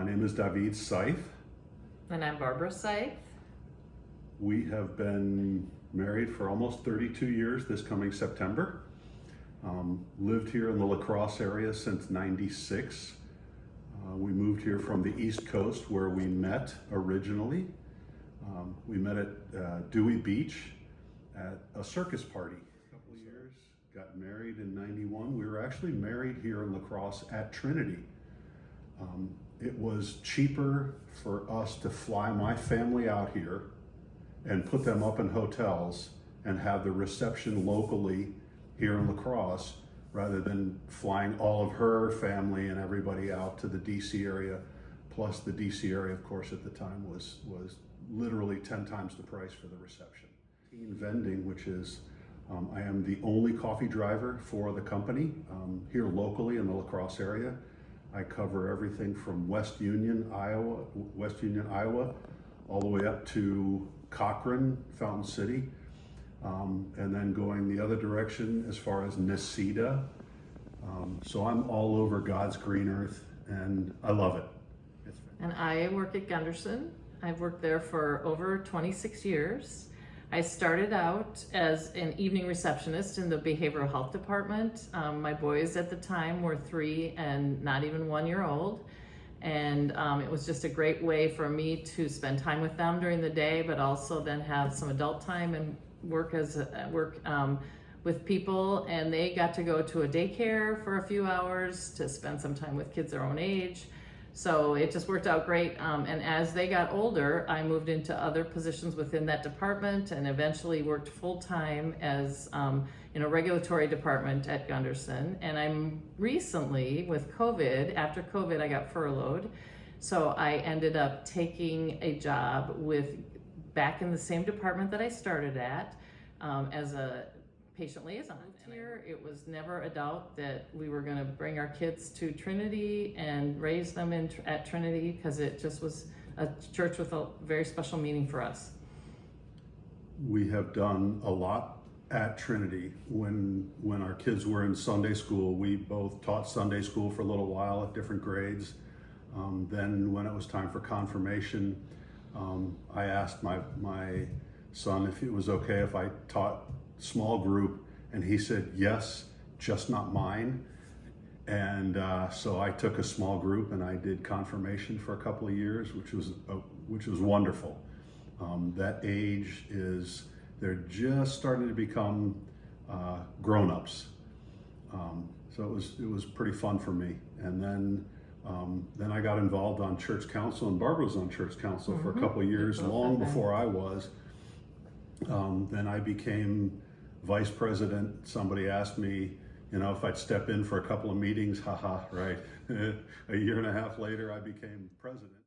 My name is David Seith. And I'm Barbara Seith. We have been married for almost 32 years this coming September. Lived here in the La Crosse area since '96. We moved here from the East Coast where we met originally. We met at Dewey Beach at a circus party. A couple of years, got married in '91. We were actually married here in La Crosse at Trinity. It was cheaper for us to fly my family out here and put them up in hotels and have the reception locally here in La Crosse rather than flying all of her family and everybody out to the DC area. Plus the DC area, of course, at the time was literally 10 times the price for the reception. Vending, which is, I am the only coffee driver for the company here locally in the La Crosse area. I cover everything from West Union, Iowa, all the way up to Cochrane, Fountain City, and then going the other direction as far as Necedah. So I'm all over God's green earth, and I love it. And I work at Gunderson. I've worked there for over 26 years. I started out as an evening receptionist in the behavioral health department. My boys at the time were 3 and not even 1 year old. And it was just a great way for me to spend time with them during the day, but also then have some adult time and work with people. And they got to go to a daycare for a few hours to spend some time with kids their own age. So it just worked out great. And as they got older, I moved into other positions within that department and eventually worked full-time as in a regulatory department at Gunderson. And I'm recently, with COVID, after COVID, I got furloughed. So I ended up taking a job back in the same department that I started at as a patient liaison. Here, it was never a doubt that we were going to bring our kids to Trinity and raise them at Trinity, because it just was a church with a very special meaning for us. We have done a lot at Trinity. When our kids were in Sunday school, we both taught Sunday school for a little while at different grades. Then when it was time for confirmation, I asked my son if it was okay if I taught small group, and he said yes, just not mine. And so I took a small group and I did confirmation for a couple of years, which was wonderful. That age they're just starting to become grown-ups. So it was pretty fun for me. And then I got involved on church council, and Barb was on church council for a couple of years, long before I was. Then I became vice president. Somebody asked me, if I'd step in for a couple of meetings, right? A year and a half later, I became president.